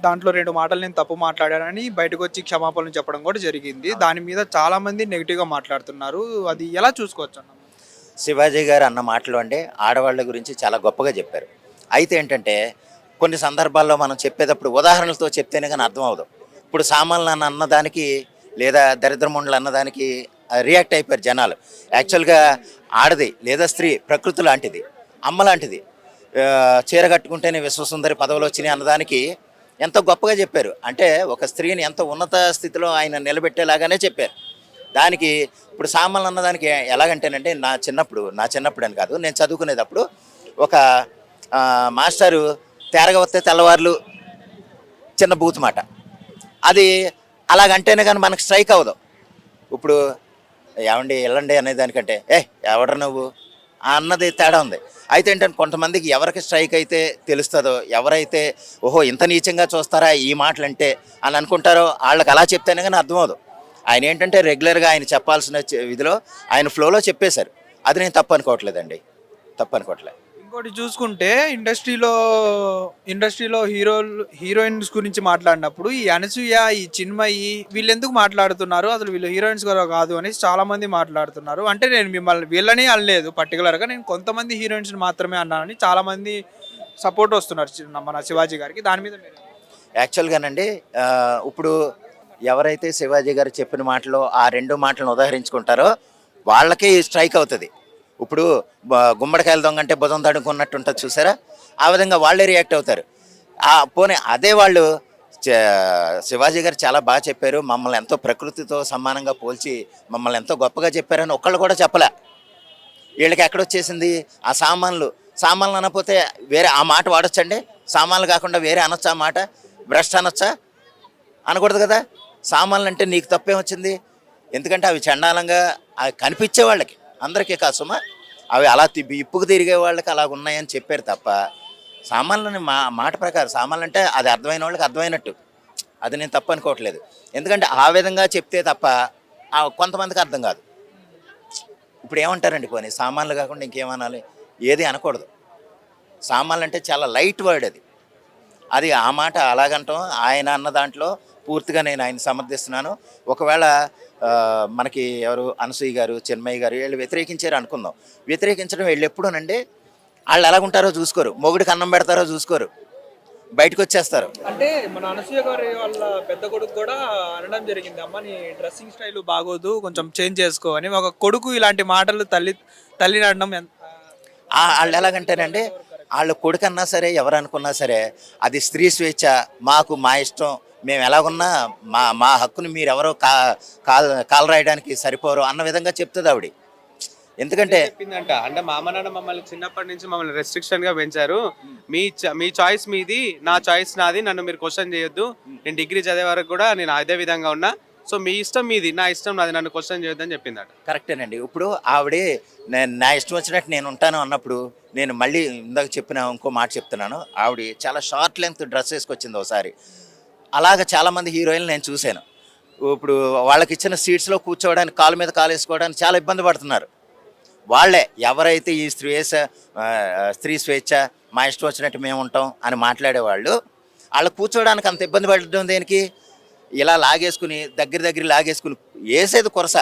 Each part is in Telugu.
దాంట్లో 2 మాటలు నేను తప్పు మాట్లాడానని బయటకొచ్చి క్షమాపణలు చెప్పడం కూడా జరిగింది. దాని మీద చాలామంది నెగెటివ్‌గా మాట్లాడుతున్నారు. అది ఎలా చూసుకోవచ్చన్న? శివాజీ గారు అన్న మాటలు అంటే ఆడవాళ్ళ గురించి చాలా గొప్పగా చెప్పారు. అయితే ఏంటంటే కొన్ని సందర్భాల్లో మనం చెప్పేటప్పుడు ఉదాహరణలతో చెప్తేనే గాని అర్థం అవ్వదు. ఇప్పుడు సామాన్లు అన్నదానికి లేదా దరిద్రముండలు అన్నదానికి రియాక్ట్ అయిపోయారు జనాలు. యాక్చువల్‌గా ఆడది లేదా స్త్రీ ప్రకృతి లాంటిది, అమ్మ లాంటిది. చీర కట్టుకుంటేనే విశ్వసుందరి పదవులొచ్చినాయి అన్నదానికి ఎంతో గొప్పగా చెప్పారు. అంటే ఒక స్త్రీని ఎంతో ఉన్నత స్థితిలో ఆయన నిలబెట్టేలాగానే చెప్పారు. దానికి ఇప్పుడు సామాన్లు అన్నదానికి ఎలాగంటేనంటే నా చిన్నప్పుడు అని కాదు, నేను చదువుకునేటప్పుడు ఒక మాస్టారు తేరగా వస్తే తెల్లవార్లు చిన్న బూతు మాట. అది అలాగంటేనే కానీ మనకు స్ట్రైక్ అవ్వదు. ఇప్పుడు ఏమండి వెళ్ళండి అనేదానికంటే ఎవడ్రా నువ్వు అన్నది తేడా ఉంది. అయితే ఏంటంటే కొంతమందికి ఎవరికి స్ట్రైక్ అయితే తెలుస్తుందో, ఎవరైతే ఓహో ఇంత నీచంగా చూస్తారా ఈ మాటలంటే అని అనుకుంటారో వాళ్ళకి అలా చెప్తేనే కానీ అర్థమవుదు. ఆయన ఏంటంటే రెగ్యులర్గా ఆయన చెప్పాల్సిన విధిలో ఆయన ఫ్లోలో చెప్పేశారు. అది నేను తప్పు అనుకోవట్లేదండి, తప్పు అనుకోవట్లేదు. ఇంకోటి చూసుకుంటే ఇండస్ట్రీలో హీరోయిన్స్ గురించి మాట్లాడినప్పుడు ఈ అనసూయ, ఈ చిన్మయి వీళ్ళెందుకు మాట్లాడుతున్నారు? అసలు వీళ్ళు హీరోయిన్స్ కూడా కాదు అనేసి చాలామంది మాట్లాడుతున్నారు. అంటే నేను మిమ్మల్ని వీళ్ళని అనలేదు పర్టికులర్‌గా. నేను కొంతమంది హీరోయిన్స్‌ని మాత్రమే అన్నానని చాలామంది సపోర్ట్ వస్తున్నారు మన శివాజీ గారికి. దాని మీద మీరు యాక్చువల్గానండి ఇప్పుడు ఎవరైతే శివాజీ గారు చెప్పిన మాటలో ఆ 2 మాటలను ఉదాహరించుకుంటారో వాళ్ళకే స్ట్రైక్ అవుతుంది. ఇప్పుడు గుమ్మడికాయల దొంగ అంటే భుజం తడుకున్నట్టు ఉంటుంది చూసారా, ఆ విధంగా వాళ్ళే రియాక్ట్ అవుతారు. పోనీ అదే వాళ్ళు శివాజీ గారు చాలా బాగా చెప్పారు, మమ్మల్ని ఎంతో ప్రకృతితో సమానంగా పోల్చి మమ్మల్ని ఎంతో గొప్పగా చెప్పారని ఒక్కళ్ళు కూడా చెప్పలే. వీళ్ళకి ఎక్కడొచ్చేసింది ఆ సామాన్లు అనకపోతే వేరే ఆ మాట వాడొచ్చండి? సామాన్లు కాకుండా వేరే అనొచ్చా ఆ మాట? భ్రష్ట్ అనొచ్చా? అనకూడదు కదా. సామాన్లు అంటే నీకు తప్పేం వచ్చింది? ఎందుకంటే అవి చండాలంగా అవి కనిపించే వాళ్ళకి అందరికీ కాసుమా అవి అలా ఇప్పుకు తిరిగే వాళ్ళకి అలాగ ఉన్నాయని చెప్పారు తప్ప సామాన్లని మాట ప్రకారం సామాన్లు అంటే అది అర్థమైన వాళ్ళకి అర్థమైనట్టు. అది నేను తప్పు అనుకోవట్లేదు. ఎందుకంటే ఆ విధంగా చెప్తే తప్ప కొంతమందికి అర్థం కాదు. ఇప్పుడు ఏమంటారండి, పోనీ సామాన్లు కాకుండా ఇంకేమనాలి? ఏది అనకూడదు. సామాన్లు అంటే చాలా లైట్ వర్డ్ అది. అది ఆ మాట అలాగంటాం ఆయన అన్న దాంట్లో పూర్తిగా నేను ఆయన సమర్థిస్తున్నాను. ఒకవేళ మనకి ఎవరు అనసూయ గారు, చిన్మయ్య గారు వీళ్ళు వ్యతిరేకించారు అనుకుందాం. వ్యతిరేకించడం వీళ్ళు ఎప్పుడూనండి వాళ్ళు ఎలాగుంటారో చూసుకోరు, మొగుడికి అన్నం పెడతారో చూసుకోరు, బయటకు వచ్చేస్తారు. అంటే మన అనసూయ గారి వాళ్ళ పెద్ద కొడుకు కూడా అనడం జరిగింది, అమ్మ నీ డ్రెస్సింగ్ స్టైల్ బాగోదు, కొంచెం చేంజ్ చేసుకో అని. ఒక కొడుకు ఇలాంటి మాటలు తల్లిని అనడం వాళ్ళు ఎలాగంటేనండి, వాళ్ళ కొడుకు అన్నా సరే ఎవరు అనుకున్నా సరే అది స్త్రీ స్వేచ్ఛ, మా ఇష్టం, మేము ఎలాగున్నా మా హక్కుని మీరు ఎవరో కాలు రాయడానికి సరిపోరు అన్న విధంగా చెప్తుంది ఆవిడ. ఎందుకంటే చెప్పిందంట, అంటే మా అమ్మ నాన్న మమ్మల్ని చిన్నప్పటి నుంచి మమ్మల్ని రెస్ట్రిక్షన్ గా పెంచారు. మీ చాయిస్ మీది, నా చాయిస్ నాది, నన్ను మీరు క్వశ్చన్ చేయొద్దు. నేను డిగ్రీ చదివే వరకు కూడా నేను అదే విధంగా ఉన్నా. సో మీ ఇష్టం మీది, నా ఇష్టం నాది, నన్ను క్వశ్చన్ చేయొద్దని చెప్పిందట. కరెక్టేనండి. ఇప్పుడు ఆవిడే నా ఇష్టం వచ్చినట్టు నేను ఉంటాను అన్నప్పుడు నేను మళ్ళీ ఇందాక చెప్పిన ఇంకో మాట చెప్తున్నాను. ఆవిడ చాలా షార్ట్ లెంగ్త్ డ్రెస్ వేసుకొచ్చింది ఒకసారి. అలాగ చాలామంది హీరోయిన్లు నేను చూశాను. ఇప్పుడు వాళ్ళకి ఇచ్చిన సీట్స్లో కూర్చోవడానికి కాలు మీద కాలు వేసుకోవడానికి చాలా ఇబ్బంది పడుతున్నారు. వాళ్ళే ఎవరైతే ఈ స్త్రీ స్వేచ్ఛ, మా ఇష్టం వచ్చినట్టు మేము ఉంటాం అని మాట్లాడేవాళ్ళు, వాళ్ళు కూర్చోవడానికి అంత ఇబ్బంది పడడం దేనికి? ఇలా లాగేసుకుని దగ్గర లాగేసుకుని వేసేది కొరస.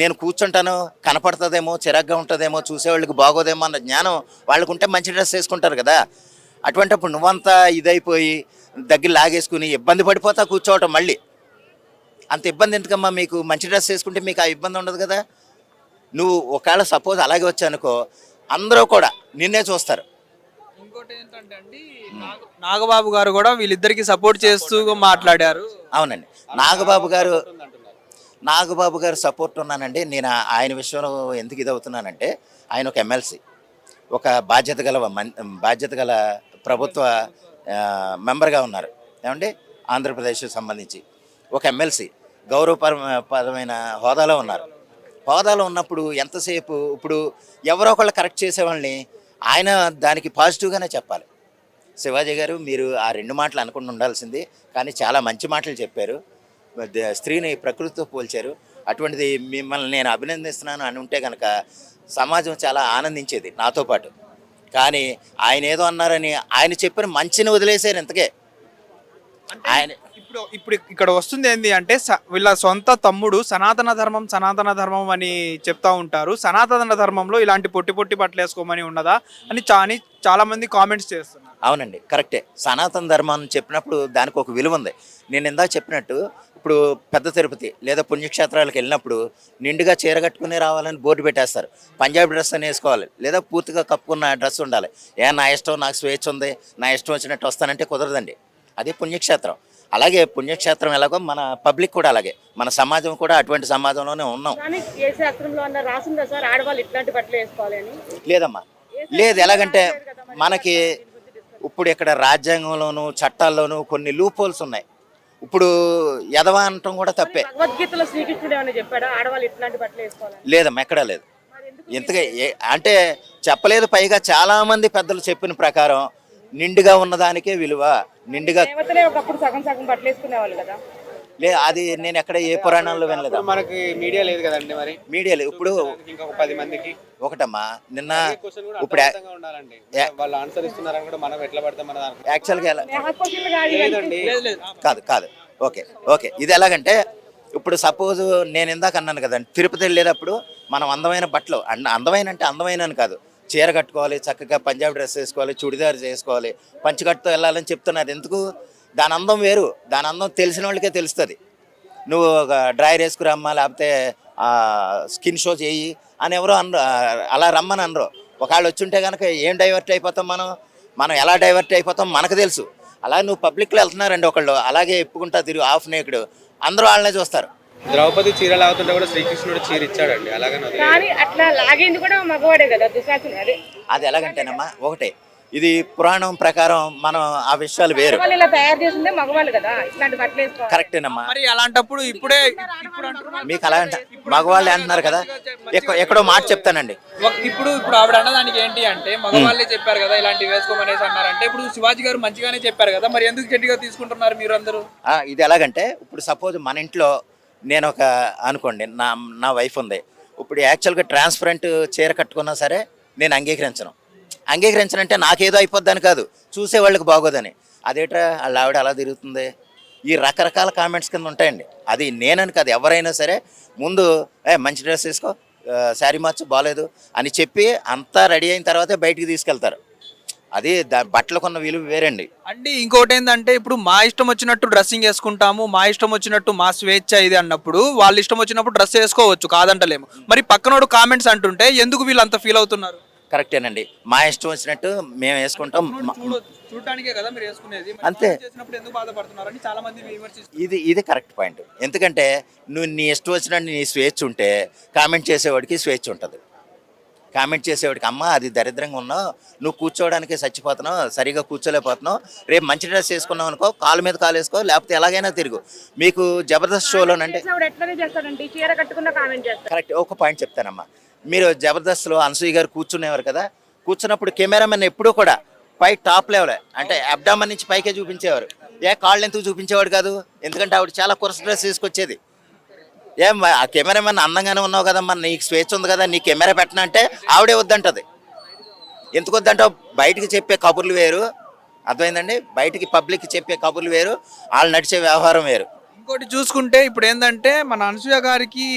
నేను కూర్చుంటాను, కనపడుతుందేమో, చిరాగ్గా ఉంటుందేమో, చూసేవాళ్ళకి బాగోదేమో అన్న జ్ఞానం వాళ్ళకు ఉంటే మంచి డ్రెస్ వేసుకుంటారు కదా. అటువంటిప్పుడు నువ్వంతా ఇదైపోయి దగ్గర లాగేసుకుని ఇబ్బంది పడిపోతా కూర్చోవటం. మళ్ళీ అంత ఇబ్బంది ఎందుకమ్మా మీకు? మంచి డ్రెస్ వేసుకుంటే మీకు ఆ ఇబ్బంది ఉండదు కదా. నువ్వు ఒకవేళ సపోజ్ అలాగే వచ్చానుకో, అందరూ కూడా నిన్నే చూస్తారు. ఇంకోటి ఏంటంటే అండి, నాగబాబు గారు కూడా వీళ్ళిద్దరికి సపోర్ట్ చేస్తూ మాట్లాడారు. అవునండి, నాగబాబు గారు సపోర్ట్ ఉన్నానండి. నేను ఆయన విషయంలో ఎందుకు ఇదవుతున్నానంటే, ఆయన ఒక ఎమ్మెల్సీ, ఒక బాధ్యత గల ప్రభుత్వ మెంబర్గా ఉన్నారు. ఏమంటే ఆంధ్రప్రదేశ్కి సంబంధించి ఒక ఎమ్మెల్సీ గౌరవపరమైన హోదాలో ఉన్నారు. హోదాలో ఉన్నప్పుడు ఎంతసేపు ఇప్పుడు ఎవరో ఒకళ్ళు కరెక్ట్ చేసేవాళ్ళని ఆయన దానికి పాజిటివ్గానే చెప్పాలి. శివాజీ గారు మీరు ఆ 2 మాటలు అనకుండా ఉండాల్సింది, కానీ చాలా మంచి మాటలు చెప్పారు. స్త్రీని ప్రకృతితో పోల్చారు. అటువంటిది మిమ్మల్ని నేను అభినందిస్తున్నాను అని ఉంటే కనుక సమాజం చాలా ఆనందించేది నాతో పాటు. కానీ ఆయన ఏదో అన్నారని ఆయన చెప్పిన మంచిని వదిలేశారు ఇంతకే. ఆయన ఇప్పుడు ఇక్కడ వస్తుంది ఏంది అంటే వీళ్ళ సొంత తమ్ముడు సనాతన ధర్మం అని చెప్తా ఉంటారు. సనాతన ధర్మంలో ఇలాంటి పొట్టి పొట్టి బట్టలు వేసుకోమని ఉన్నదా అని చాలా మంది కామెంట్స్ చేస్తున్నారు. అవునండి, కరెక్టే. సనాతన ధర్మం చెప్పినప్పుడు దానికి ఒక విలువ ఉంది. నేను ఇందాక చెప్పినట్టు ఇప్పుడు పెద్ద తిరుపతి లేదా పుణ్యక్షేత్రాలకు వెళ్ళినప్పుడు నిండుగా చీర కట్టుకుని రావాలని బోర్డు పెట్టేస్తారు. పంజాబీ డ్రెస్ అని వేసుకోవాలి లేదా పూర్తిగా కప్పుకున్న డ్రెస్ ఉండాలి. నా ఇష్టం, నాకు స్వేచ్ఛ ఉంది, నా ఇష్టం వచ్చినట్టు వస్తానంటే కుదరదండి. అది పుణ్యక్షేత్రం. అలాగే పుణ్యక్షేత్రం ఎలాగో మన పబ్లిక్ కూడా అలాగే, మన సమాజం కూడా అటువంటి సమాజంలోనే ఉన్నాం. లేదమ్మా, లేదు. ఎలాగంటే మనకి ఇప్పుడు ఇక్కడ రాజ్యాంగంలోను చట్టాల్లోనూ కొన్ని లూప్ హోల్స్ ఉన్నాయి. ఇప్పుడు ఎదవా అనటం కూడా తప్పే. భగవద్గీతలో శ్రీకృష్ణుడు ఏమైనా చెప్పాడా ఆడవాళ్ళు ఇట్లాంటి బట్టలు వేసుకోవాలి? లేదమ్మా, ఎక్కడా లేదు. ఇంతగా అంటే చెప్పలేదు. పైగా చాలా మంది పెద్దలు చెప్పిన ప్రకారం నిండుగా ఉన్నదానికే విలువ. నిండుగా దేవతలే ఒకప్పుడు సగం సగం బట్టలు వేసుకునేవాళ్ళు కదా. అది నేను ఎక్కడ ఏ పురాణంలో వినలేదు. మనకి మీడియా లేదు కదండి, మరి మీడియా లేదు. ఇప్పుడు ఇంకొక 10 మందికి ఒకటమ్మా, నిన్న క్వశ్చన్ కూడా ఇప్పుడు అర్థవంతంగా ఉండాలండి. వాళ్ళు ఆన్సర్ ఇస్తున్నారని కూడా మనం ఎట్లా పడతాం మన దాంట్లో యాక్చువల్గా లేదండి. కాదు. ఓకే ఇది ఎలాగంటే ఇప్పుడు సపోజ్ నేను ఇందాక అన్నాను కదండి, తిరుపతి వెళ్ళేటప్పుడు మనం అందమైన బట్టలు, అందమైన అంటే అందమైన అని కాదు, చీర కట్టుకోవాలి, చక్కగా పంజాబీ డ్రెస్ వేసుకోవాలి, చుడిదార్ చేసుకోవాలి, పంచకట్టుతో వెళ్ళాలని చెప్తున్నారు. ఎందుకు? దాని అందం వేరు. దాని అందం తెలిసిన వాళ్ళకే తెలుస్తుంది. నువ్వు ఒక డ్రైర్ వేసుకురమ్మా, లేకపోతే స్కిన్ షో చేయి అని ఎవరో అనరు, అలా రమ్మని అనరు. ఒకవేళ వచ్చుంటే కనుక ఏం డైవర్ట్ అయిపోతాం మనం ఎలా డైవర్ట్ అయిపోతాం మనకు తెలుసు. అలాగే నువ్వు పబ్లిక్లో వెళ్తున్నారండి ఒకళ్ళు, అలాగే ఎప్పుకుంటా తిరుగు హాఫ్ నేకుడు, అందరూ వాళ్ళనే చూస్తారు. ద్రౌపది చీర లాగుతుంటే కూడా శ్రీకృష్ణుడు చీర ఇచ్చాడండి. అలాగని కానీ అట్లా లాగేది కూడా మగవాడే కదా, దుశాసనుడు. అది ఎలాగంటేనమ్మా, ఒకటే ఇది పురాణం ప్రకారం మనం ఆ విషయాలు వేరు. ఇలా తయారు చేసిందే మగవాళ్ళు కదా, ఇట్లాంటి బట్టలు వేసుకోవాలి. కరెక్టేనమ్మా. మరి అలాంటప్పుడు ఇప్పుడు మీకు అలా అంట మగవాళ్ళే అంటున్నారు కదా. ఎక్కడో మాట చెప్తానండి. ఇప్పుడు ఆవిడ అన్నదానికి ఏంటి అంటే మగవాళ్ళే చెప్పారు కదా ఇలాంటివి వేసుకోమనేసి అన్నారంటే, ఇప్పుడు శివాజీ గారు మంచిగానే చెప్పారు కదా, మరి ఎందుకు చెడ్డిగా తీసుకుంటున్నారు మీరు అందరూ? ఇది ఎలాగంటే ఇప్పుడు సపోజ్ మన ఇంట్లో నేను ఒక అనుకోండి, నా వైఫ్ ఉంది. ఇప్పుడు యాక్చువల్గా ట్రాన్స్పరెంట్ చీర కట్టుకున్నా సరే నేను అంగీకరించనంటే నాకేదో అయిపోద్దని కాదు, చూసేవాళ్ళకి బాగోదని. అదేట్రా వాళ్ళ ఆవిడ అలా తిరుగుతుంది, ఈ రకరకాల కామెంట్స్ కింద ఉంటాయండి. అది నేనని కాదు, ఎవరైనా సరే ముందు మంచి డ్రెస్ వేసుకో, శారీ మార్చు, బాగాలేదు అని చెప్పి అంతా రెడీ అయిన తర్వాతే బయటికి తీసుకెళ్తారు. అది బట్టలకున్న విలువ వేరండి. అంటే ఇంకోటి ఏంటంటే, ఇప్పుడు మా ఇష్టం వచ్చినట్టు డ్రెస్సింగ్ వేసుకుంటాము, మా ఇష్టం వచ్చినట్టు మా స్వేచ్ఛ ఇది అన్నప్పుడు, వాళ్ళ ఇష్టం వచ్చినప్పుడు డ్రెస్ వేసుకోవచ్చు, కాదంటలేము. మరి పక్కనోడు కామెంట్స్ అంటుంటే ఎందుకు వీళ్ళు అంత ఫీల్ అవుతున్నారు? కరెక్టేనండి, మా ఇష్టం వచ్చినట్టు మేము వేసుకుంటాం. చూడటానికే కదా మీరు వేసుకునేది, అంతే. ఎందుకు బాధపడుతున్నారని చాలా మంది విమర్శిస్తారు. ఇది కరెక్ట్ పాయింట్. ఎందుకంటే నువ్వు నీ ఇష్టం వచ్చినట్టు నీ స్వేచ్ఛ ఉంటే కామెంట్ చేసేవాడికి స్వేచ్ఛ ఉంటుంది. కామెంట్ చేసేవాడికి అమ్మ అది దరిద్రంగా ఉన్నావు, నువ్వు కూర్చోవడానికి చచ్చిపోతున్నావు, సరిగా కూర్చోలేకపోతున్నావు, రేపు మంచి డ్రెస్ వేసుకున్నావు అనుకో, కాలు మీద కాలు వేసుకో, లేకపోతే ఎలాగైనా తిరుగు. మీకు జబర్దస్త్ షోలోనంటే కరెక్ట్ ఒక పాయింట్ చెప్తానమ్మా. మీరు జబర్దస్త్లో అనసూయ గారు కూర్చునేవారు కదా, కూర్చున్నప్పుడు కెమెరామెన్ ఎప్పుడూ కూడా పై టాప్ లెవెల్ అంటే అబ్డామన్ నుంచి పైకే చూపించేవారు. కాళ్ళు ఎందుకు చూపించేవాడు కాదు, ఎందుకంటే ఆవిడ చాలా కురస డ్రెస్ తీసుకొచ్చేది. ఆ కెమెరామెన్ అందంగానే ఉన్నావు కదమ్మా, నీకు స్వేచ్ఛ ఉంది కదా, నీ కెమెరా పెట్టినా అంటే ఆవిడే వద్దంటది. ఎందుకు వద్దంటావు? బయటికి చెప్పే కబుర్లు వేరు, అర్థమైందండి. బయటికి పబ్లిక్ చెప్పే కబుర్లు వేరు, వాళ్ళు నడిచే వ్యవహారం వేరు. ఇంకోటి చూసుకుంటే ఇప్పుడు ఏంటంటే మన అనసూయ గారికి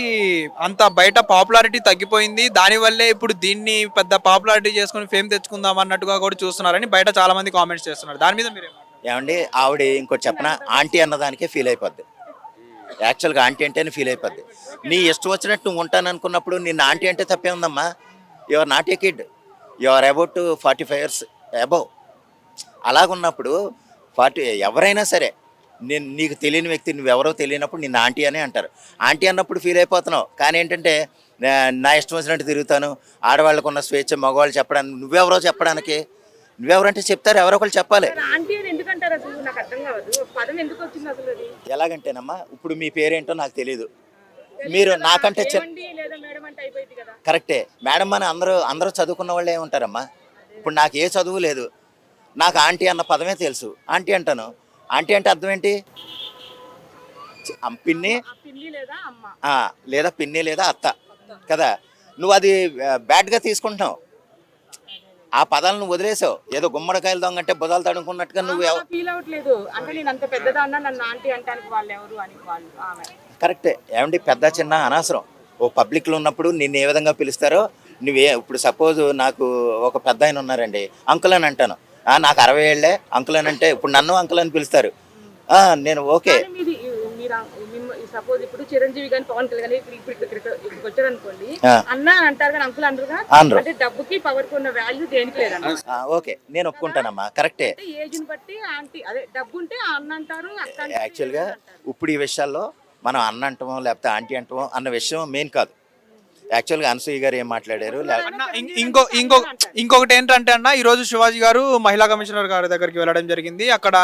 అంత బయట పాపులారిటీ తగ్గిపోయింది, దానివల్లే ఇప్పుడు దీన్ని పెద్ద పాపులారిటీ చేసుకుని ఫేమ్ తెచ్చుకుందాం అన్నట్టుగా కూడా చూస్తున్నారని బయట చాలా మంది కామెంట్స్ చేస్తున్నారు. దాని మీద మీరు ఏమండి, ఆవిడ ఇంకోటి చెప్పిన ఆంటీ అన్నదానికే ఫీల్ అయిపోద్ది. యాక్చువల్గా ఆంటీ అంటేనే ఫీల్ అయిపోద్ది. నీ ఇష్టం వచ్చినట్టు నువ్వు ఉంటాను అనుకున్నప్పుడు నిన్న ఆంటీ అంటే తప్పే ఉందమ్మా. You are not a kid, you are about 45 years above. అలాగున్నప్పుడు 40 ఎవరైనా సరే నీకు తెలియని వ్యక్తి, నువ్వెవరో తెలియనప్పుడు నిన్న ఆంటీ అనే అంటారు. ఆంటీ అన్నప్పుడు ఫీల్ అయిపోతున్నావు. కానీ ఏంటంటే నా ఇష్టం వచ్చినట్టు తిరుగుతాను, ఆడవాళ్ళకు ఉన్న స్వేచ్ఛ మగవాళ్ళు చెప్పడానికి, నువ్వెవరో చెప్పడానికి, నువ్వెవరంటే చెప్తారు, ఎవరో ఒకళ్ళు చెప్పాలి. ఎలాగంటేనమ్మా, ఇప్పుడు మీ పేరేంటో నాకు తెలియదు, మీరు నాకంటే కరెక్టే మేడం అని అందరూ చదువుకున్న వాళ్ళే ఉంటారమ్మా. ఇప్పుడు నాకు ఏ చదువు లేదు, నాకు ఆంటీ అన్న పదమే తెలుసు, ఆంటీ అంటాను. ఆంటీ అంటే అర్థం ఏంటి? పిన్ని లేదా పిన్ని లేదా అత్త కదా. నువ్వు అది బ్యాడ్గా తీసుకుంటున్నావు. ఆ పదాలను నువ్వు వదిలేసావు. ఏదో గుమ్మడికాయలు దొంగంటే బుధాలు తడుకున్నట్టుగా నువ్వు ఫీల్ అవ్వట్లేదు అంటే నేను అంత పెద్దదాన్నా నన్ను ఆంటీ అంటానికి వాళ్ళు ఎవరు అని వాళ్ళు ఆమె కరెక్టే. ఏమండి పెద్ద చిన్న అనవసరం. ఓ పబ్లిక్లో ఉన్నప్పుడు నిన్ను ఏ విధంగా పిలుస్తారో నువ్వే. ఇప్పుడు సపోజ్ నాకు ఒక పెద్ద ఆయన ఉన్నారండి, అంకుల్ అని అంటాను. నాకు 60 ఏళ్ళే అంకుల్ అని అంటే ఇప్పుడు నన్ను అంకుల్ అని పిలుస్తారు. నేను ఓకే. మీది మీరు సపోజ్ ఇప్పుడు చిరంజీవి గాని పవన్ కళ్యాణ్ గాని ఇప్పుడు వచ్చారు అనుకోండి అన్న అంటారు కానీ అంకుల్ అంటారు కదా, అంటే డబ్బుకి పవర్ కి ఉన్న వాల్యూ దేనికి లేదన్న. ఓకే నేను ఒప్పుకుంటానమ్మా, కరెక్టే. ఏజ్ ని బట్టి ఆంటీ అదే డబ్బు ఉంటే అన్న అంటారు. యాక్చువల్గా ఇప్పుడు ఈ విషయాల్లో మనం అన్న అంటామో లేకపోతే ఆంటీ అంటామో అన్న విషయం మెయిన్ కాదు. యాక్చువల్గా అనసూయ గారు ఏం మాట్లాడారు అన్న, ఇంకొకటి ఏంటంటే అన్న, ఈ రోజు శివాజీ గారు మహిళా కమిషనర్ గారి దగ్గరికి వెళ్ళడం జరిగింది. అక్కడ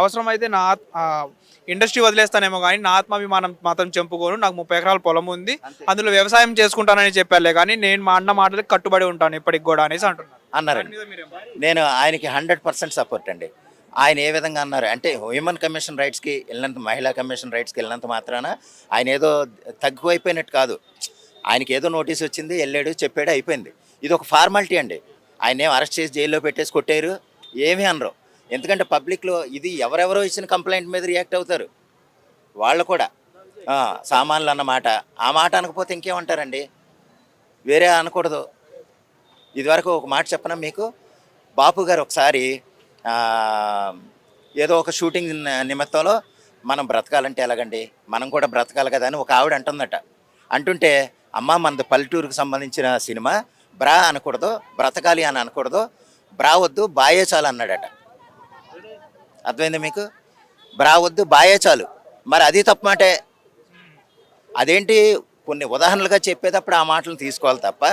అవసరమైతే నా ఇండస్ట్రీ వదిలేస్తానేమో కానీ నా ఆత్మాభిమానం మాత్రం చెంపుకోను, నాకు 30 ఎకరాల పొలం ఉంది, అందులో వ్యవసాయం చేసుకుంటానని చెప్పారులే కానీ నేను మా అన్న మాటలకు కట్టుబడి ఉంటాను ఇప్పటికి కూడా అనేసి అన్నారండి. నేను ఆయనకి 100% సపోర్ట్ అండి. ఆయన ఏ విధంగా అన్నారు అంటే హ్యూమన్ కమిషన్ రైట్స్కి వెళ్ళినంత, మహిళా కమిషన్ రైట్స్కి వెళ్ళినంత మాత్రాన ఆయన ఏదో తగ్గిపోయినట్టు కాదు. ఆయనకి ఏదో నోటీస్ వచ్చింది, వెళ్ళాడు, చెప్పాడు, అయిపోయింది. ఇది ఒక ఫార్మాలిటీ అండి. ఆయన ఏం అరెస్ట్ చేసి జైల్లో పెట్టేసి కొట్టారు ఏమీ అనరు. ఎందుకంటే పబ్లిక్లో ఇది ఎవరెవరో ఇచ్చిన కంప్లైంట్ మీద రియాక్ట్ అవుతారు వాళ్ళు కూడా. సామాన్లు అన్నమాట ఆ మాట అనకపోతే ఇంకేమంటారండి, వేరే అనకూడదు. ఇదివరకు ఒక మాట చెప్పనా మీకు, బాపు గారు ఒకసారి ఏదో ఒక షూటింగ్ నిమిత్తంలో మనం బ్రతకాలంటే ఎలాగండి, మనం కూడా బ్రతకాలి కదా అని ఒక ఆవిడ అంటుందట. అంటుంటే అమ్మ మనది పల్లెటూరుకు సంబంధించిన సినిమా, బ్రా అనకూడదు, బ్రతకాలి అని అనకూడదు, బ్రా వద్దు బాయే చాలు అన్నాడట. అర్థమైంది మీకు? బ్రా వద్దు బాయే చాలు. మరి అది తప్పు మాటే. అదేంటి, కొన్ని ఉదాహరణలుగా చెప్పేటప్పుడు ఆ మాటలు తీసుకోవాలి తప్ప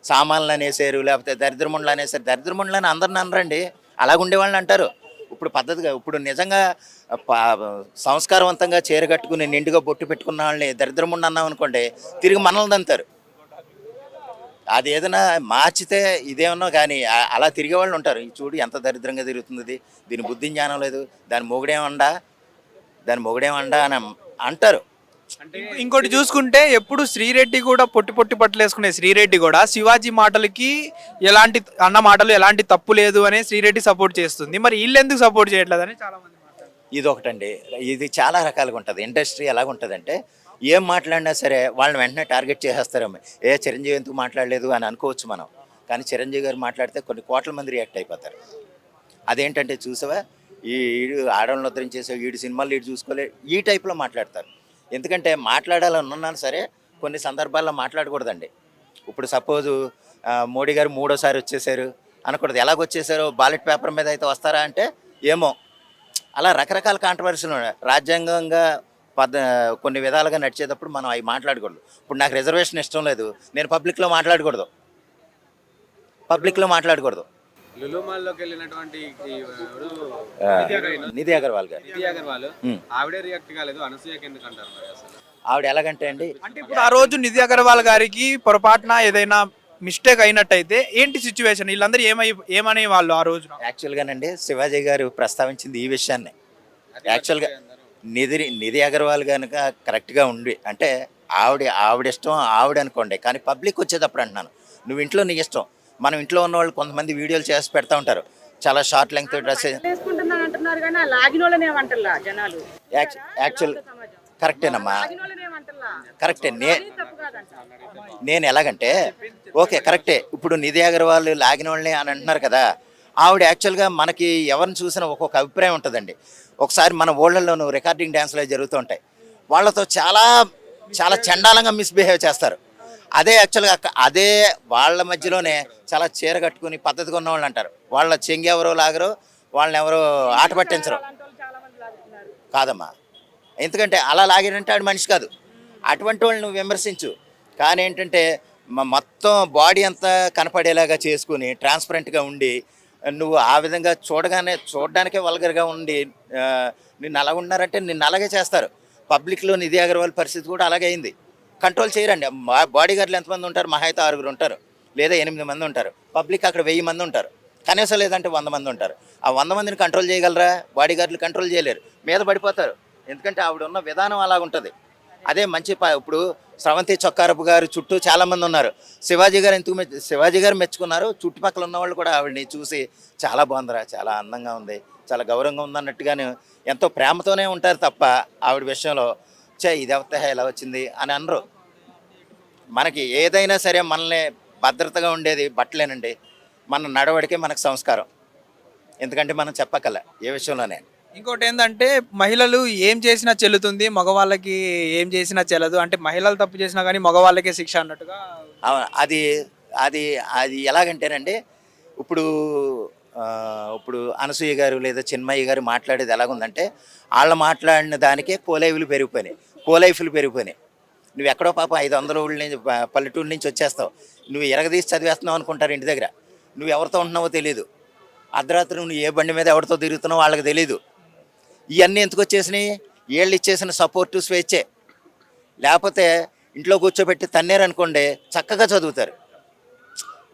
సామాన్లు అనేసారు లేకపోతే దరిద్రముండ్లు అనేసారు. దరిద్రముండ్లు అని అందరిని అనరండి, అలాగుండే వాళ్ళని అంటారు. ఇప్పుడు పద్ధతిగా ఇప్పుడు నిజంగా సంస్కారవంతంగా చీర కట్టుకుని నిండుగా బొట్టు పెట్టుకున్న వాళ్ళని దరిద్రముండి అన్నాం అనుకోండి, తిరిగి మనల్ని దంతారు. అది ఏదైనా మార్చితే ఇదేమన్నా కానీ అలా తిరిగే వాళ్ళు ఉంటారు. చూడు ఎంత దరిద్రంగా తిరుగుతుంది, దీని బుద్ధి జ్ఞానం లేదు, దాని మొగుడేమండా అని అంటారు. ఇంకోటి చూసుకుంటే ఎప్పుడు శ్రీరెడ్డి కూడా పొట్టి బట్టలు వేసుకునే శ్రీరెడ్డి కూడా శివాజీ మాటలకి ఎలాంటి అన్న మాటలు ఎలాంటి తప్పు లేదు అని శ్రీరెడ్డి సపోర్ట్ చేస్తుంది. మరి వీళ్ళు ఎందుకు సపోర్ట్ చేయట్లేదని చాలా మంది మాట్లాడుతున్నారు. ఇది ఒకటండి, ఇది చాలా రకాలుగా ఉంటుంది. ఇండస్ట్రీ ఎలాగుంటుందంటే ఏం మాట్లాడినా సరే వాళ్ళని వెంటనే టార్గెట్ చేసేస్తారేమో. చిరంజీవి ఎందుకు మాట్లాడలేదు అని అనుకోవచ్చు మనం, కానీ చిరంజీవి గారు మాట్లాడితే కొన్ని కోట్ల మంది రియాక్ట్ అయిపోతారు. అదేంటంటే చూసావా, ఈడు ఆడవాళ్ళని ఉద్ధరించేసే ఈడు సినిమాలు ఈడు చూసుకోలే, ఈ టైప్లో మాట్లాడతారు. ఎందుకంటే మాట్లాడాలని ఉన్నాను సరే కొన్ని సందర్భాల్లో మాట్లాడకూడదండి. ఇప్పుడు సపోజు మోడీ గారు 3వ సారి వచ్చేసారు అనకూడదు. ఎలాగొచ్చేసారో బాలెట్ పేపర్ మీద అయితే వస్తారా అంటే ఏమో. అలా రకరకాల కాంట్రవర్సీలు రాజ్యాంగంగా కొన్ని విధాలుగా నడిచేటప్పుడు మనం అవి మాట్లాడకూడదు. ఇప్పుడు నాకు రిజర్వేషన్ ఇష్టం లేదు, నేను పబ్లిక్లో మాట్లాడకూడదు. లులుమాల్లోకి వెళ్ళినటువంటి నిధి అగర్వాల్ గారు, ఆవిడే రియాక్ట్ కాలేదు, అనసూయకి ఎందుకు అంటారు మరి అసలు? ఆవిడ ఎలాగంటే అండి, అంటే ఇప్పుడు ఆ రోజు నిధి అగర్వాల్ గారికి పొరపాటున ఏదైనా మిస్టేక్ అయినట్టయితే ఏంటి సిచ్యువేషన్, వీళ్ళందరూ ఏమనే వాళ్ళు ఆ రోజు? యాక్చువల్గానండి శివాజీ గారు ప్రస్తావించింది ఈ విషయాన్ని. యాక్చువల్గా నిధి అగర్వాల్ కనుక కరెక్ట్గా ఉండి అంటే ఆవిడ ఇష్టం ఆవిడ అనుకోండి, కానీ పబ్లిక్ వచ్చేటప్పుడు అంటున్నాను, నువ్వు ఇంట్లో నీ ఇష్టం. మనం ఇంట్లో ఉన్న వాళ్ళు కొంతమంది వీడియోలు చేసి పెడతా ఉంటారు, చాలా షార్ట్ లెంగ్త్ డ్రెస్ యాక్చువల్ కరెక్టేనమ్మా, కరెక్టే. నేను ఎలాగంటే ఓకే కరెక్టే. ఇప్పుడు నిధి అగర్వాల్ లాగిన వాళ్ళని అని అంటున్నారు కదా, ఆవిడ యాక్చువల్గా మనకి ఎవరిని చూసినా ఒక్కొక్క అభిప్రాయం ఉంటుందండి. ఒకసారి మన ఊళ్ళల్లోనూ రికార్డింగ్ డ్యాన్స్లు జరుగుతూ ఉంటాయి, వాళ్ళతో చాలా చాలా చండాలంగా మిస్బిహేవ్ చేస్తారు. అదే యాక్చువల్గా అదే వాళ్ళ మధ్యలోనే చాలా చీర కట్టుకుని పద్ధతిగా ఉన్న వాళ్ళు అంటారు, వాళ్ళ చెంగి ఎవరో లాగరు, వాళ్ళని ఎవరో ఆట పట్టించరు. కాదమ్మా, ఎందుకంటే అలా లాగారంటే ఆడు మనిషి కాదు. అటువంటి వాళ్ళని నువ్వు విమర్శించు, కానీ ఏంటంటే మొత్తం బాడీ అంతా కనపడేలాగా చేసుకుని ట్రాన్స్పరెంట్గా ఉండి నువ్వు ఆ విధంగా చూడడానికే వల్గర్గా ఉండి నిన్ను అలా ఉన్నారంటే నిన్ను అలాగే చేస్తారు. పబ్లిక్లో నిధి అగర్వాల్ పరిస్థితి కూడా అలాగే అయింది. కంట్రోల్ చేయరండి. బాడీ గార్డులు ఎంతమంది ఉంటారు, మహా అయితే 6 ఉంటారు లేదా 8 మంది ఉంటారు. పబ్లిక్ అక్కడ 1000 మంది ఉంటారు, కనీసం లేదంటే 100 మంది ఉంటారు. ఆ 100 మందిని కంట్రోల్ చేయగలరా? బాడీ గార్డులు కంట్రోల్ చేయలేరు, మీద పడిపోతారు. ఎందుకంటే ఆవిడ ఉన్న విధానం అలాగుంటుంది. అదే మంచి ఇప్పుడు స్రవంతి చొక్కారపు గారు చుట్టూ చాలామంది ఉన్నారు. శివాజీ గారు శివాజీ గారు మెచ్చుకున్నారు. చుట్టుపక్కల ఉన్న వాళ్ళు కూడా ఆవిడని చూసి చాలా బాగుందిరా, చాలా అందంగా ఉంది, చాలా గౌరవంగా ఉందన్నట్టుగానే ఎంతో ప్రేమతోనే ఉంటారు తప్ప ఆవిడ విషయంలో ఇది అవత ఎలా వచ్చింది అని అనరు. మనకి ఏదైనా సరే మనల్ని భద్రతగా ఉండేది బట్టలేనండి. మన నడవడికే మనకు సంస్కారం. ఎందుకంటే మనం చెప్పగల ఏ విషయంలోనే. ఇంకోటి ఏంటంటే మహిళలు ఏం చేసినా చెల్లుతుంది, మగవాళ్ళకి ఏం చేసినా చెల్లదు. అంటే మహిళలు తప్పు చేసినా కానీ మగవాళ్ళకే శిక్ష అన్నట్టుగా. అది అది అది ఎలాగంటేనండి, ఇప్పుడు అనసూయ గారు లేదా చిన్మయ్య గారు మాట్లాడేది ఎలాగుందంటే, వాళ్ళు మాట్లాడిన దానికే కోలైఫ్లు పెరిగిపోయినాయి. నువ్వు ఎక్కడో పాపం 500 ఊళ్ళ నుంచి పల్లెటూరు నుంచి వచ్చేస్తావు, నువ్వు ఎరగదీసి చదివేస్తున్నావు అనుకుంటారు ఇంటి దగ్గర. నువ్వు ఎవరితో ఉంటున్నావో తెలియదు. అర్ధరాత్రి నువ్వు ఏ బండి మీద ఎవరితో తిరుగుతున్నావో వాళ్ళకి తెలీదు. ఇవన్నీ ఎందుకు వచ్చేసినాయి? వీళ్ళు ఇచ్చేసిన సపోర్టు స్వేచ్ఛే. లేకపోతే ఇంట్లో కూర్చోబెట్టి తన్నేరనుకోండి చక్కగా చదువుతారు.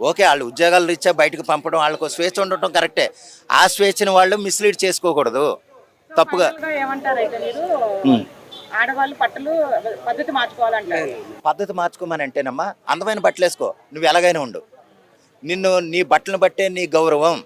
ఓకే, వాళ్ళు ఉద్యోగాలు రీత్యా బయటకు పంపడం, వాళ్ళకు స్వేచ్ఛ ఉండటం కరెక్టే. ఆ స్వేచ్ఛను వాళ్ళు మిస్లీడ్ చేసుకోకూడదు. తప్పుగా ఏమంటారు అయితే మీరు, ఆడవాళ్ళు బట్టలు పద్ధతి మార్చుకోవాలంటారు. పద్ధతి మార్చుకోమని అంటేనమ్మా, అందమైన బట్టలు వేసుకో, నువ్వు ఎలాగైనా ఉండు. నీ బట్టలను బట్టే నీ గౌరవం,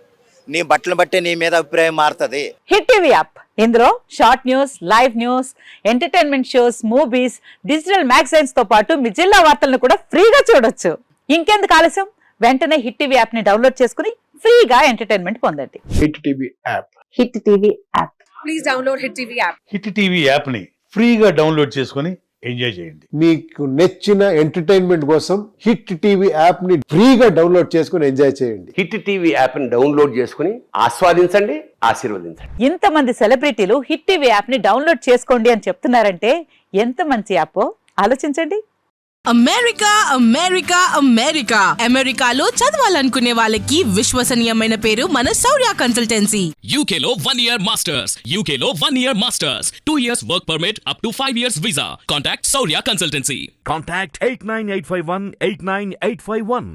నీ బట్టలను బట్టే నీ మీద అభిప్రాయం మారుతుంది. హిట్ టీవీ యాప్, ఇందులో short news, live news, entertainment shows, movies, digital magazines తో పాటు మీ జిల్లా వార్తలను కూడా ఫ్రీగా చూడొచ్చు. ఇంకెందుకు ఆలస్యం, వెంటనే హిట్ టీవీ యాప్ ని డౌన్లోడ్ చేసుకుని ఫ్రీగా ఎంటర్టైన్మెంట్ పొందండి. Hit TV app. Hit TV app. Please download hit TV app. Hit TV app ని ఫ్రీగా డౌన్లోడ్ చేసుకొని ఎంజాయ్ చేయండి. మీకు నచ్చిన ఎంటర్టైన్మెంట్ కోసం హిట్ టీవీ యాప్ ని ఫ్రీగా డౌన్లోడ్ చేసుకొని ఎంజాయ్ చేయండి. హిట్ టీవీ యాప్ ని డౌన్లోడ్ చేసుకుని ఆస్వాదించండి, ఆశీర్వదించండి. ఇంతమంది సెలబ్రిటీలు హిట్ టీవీ యాప్ ని డౌన్లోడ్ చేసుకోండి అని చెప్తున్నారంటే ఎంత మంచి యాప్ ఆలోచించండి. అమెరికాలో చదవాలనుకునే వాళ్ళకి విశ్వసనీయమైన పేరు మన శౌర్య కన్సల్టెన్సీ. UK లో 1 year masters. UK లో 1 year masters. 2 years work permit up to 5 years visa. Contact Saurya Consultancy. Contact 89851 89851.